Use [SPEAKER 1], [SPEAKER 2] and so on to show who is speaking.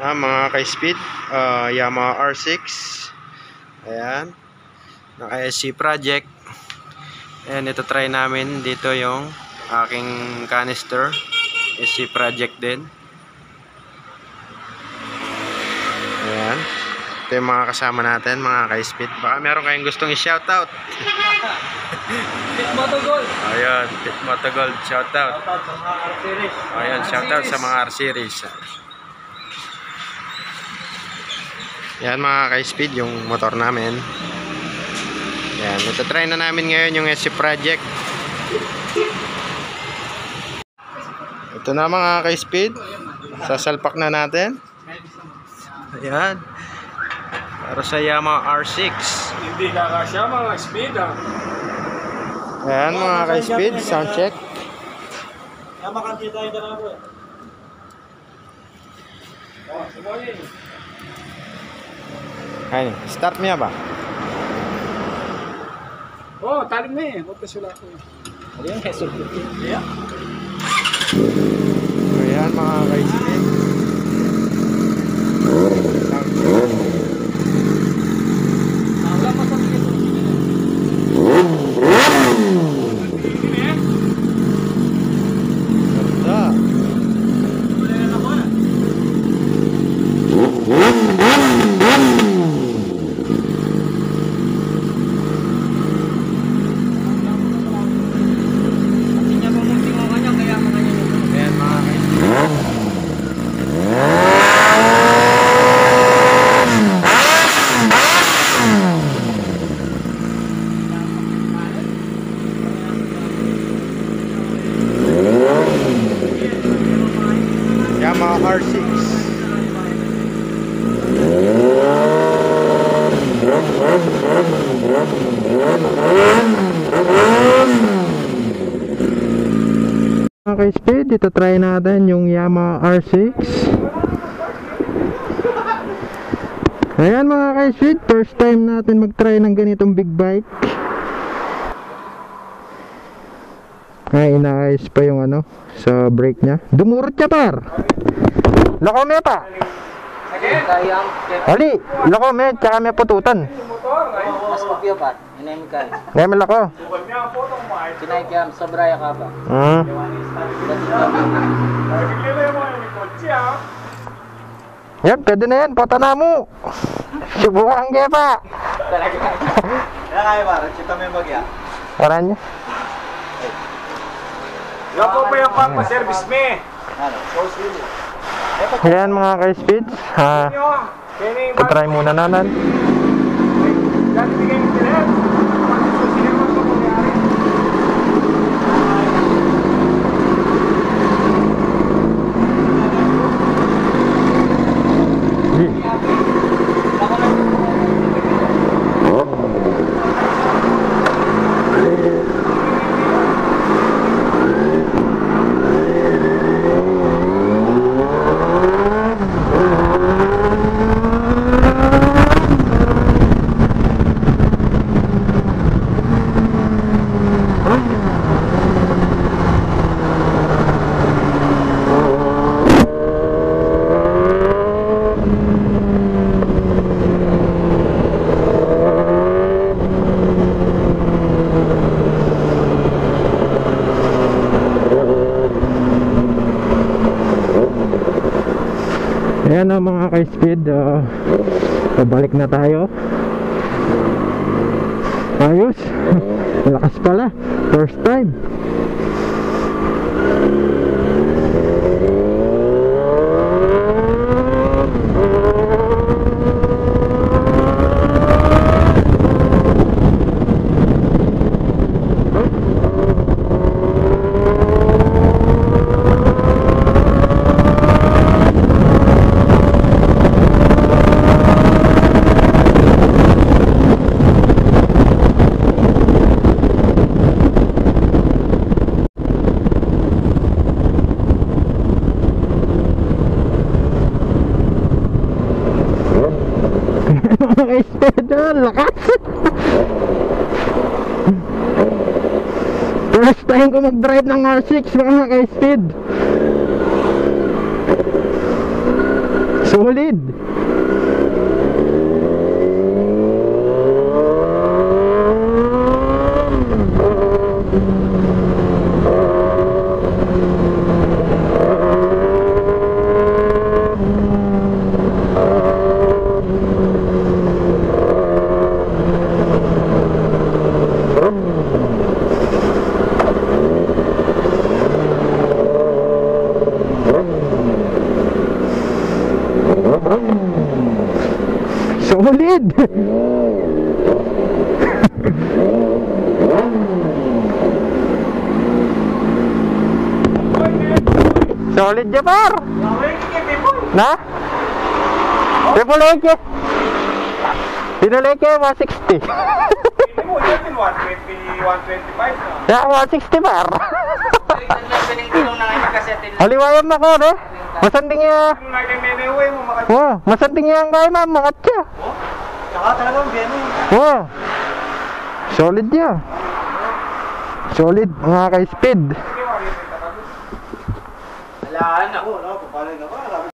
[SPEAKER 1] Mga ka-speed, Yamaha R6. Ayan, naka SC project. Ayan, ito try namin dito yung aking canister, SC project din. Ayan, ito yung mga kasama natin, mga ka-speed. Baka meron kayong gustong i-shoutout.
[SPEAKER 2] Pit Motogold.
[SPEAKER 1] Ayan, Pit Motogold, shoutout.
[SPEAKER 2] Shoutout sa mga R-Series.
[SPEAKER 1] Ayan, shoutout sa mga R-Series. Yan mga ka-speed, yung motor namin. Yan, ito try na namin ngayon yung SC project. Ito na mga ka-speed, sasalpak na natin. Ayan, para sa Yamaha R6.
[SPEAKER 2] Hindi kakasya mga speed
[SPEAKER 1] Ayan mga ka-speed, sound check.
[SPEAKER 2] Yamaha tayo na po. Sumoyin.
[SPEAKER 1] Ayan, start niya ba?
[SPEAKER 2] Taling na eh. Huwag ka sila ako. Ayan, keso.
[SPEAKER 1] Ayan mga ka-speed.
[SPEAKER 2] Wala pa sa mga
[SPEAKER 1] Yamaha R6. Okay, speed, ito try natin yung Yamaha R6. Ayan mga ka-speed, first time natin mag-try ng ganitong big bike. Ay, inaayos pa yung ano sa brake nya. Dumurot siya par. Loko me pa. Ali, loko me, tsaka may pututan.
[SPEAKER 3] Mas kopya pa, inaim ka.
[SPEAKER 1] Ngayon lako.
[SPEAKER 3] Kinay ka sa braya ka ba?
[SPEAKER 1] Yep, pwede na yan, patana mo. Subukan kaya pa.
[SPEAKER 3] Talaga. Kaya ba, kita mo yung bagya.
[SPEAKER 1] Paran niya.
[SPEAKER 2] Yan po pa yung pang-service me.
[SPEAKER 3] Ano?
[SPEAKER 1] Ayan mga ka-speed, patry muna naman.
[SPEAKER 2] Dati bigay yung tinet. Ayan na mga ka-speed, pabalik na tayo. Ayos. Malakas pala, first time. Lakas. First time ko mag-drive ng R6 mga ka-speed. Solid. Solid. Solid Japar. Na? Pinuleke. Pinuleke 160.
[SPEAKER 3] Hindi mo yan, 120, 125 na.
[SPEAKER 2] Ya 160 par.
[SPEAKER 3] Pinagpinong na ngayon kasi atin.
[SPEAKER 2] Haliwayan na ko, ne? Masanding ya.
[SPEAKER 3] Yung nag-MMWay mo,
[SPEAKER 2] Oh, masanding yang kay ma'am, mangat siya.
[SPEAKER 3] Saka talagang biyan mo.
[SPEAKER 2] Oh. Solid ya. Solid mga kay speed.
[SPEAKER 3] Wala na. Oo, papalag na ba?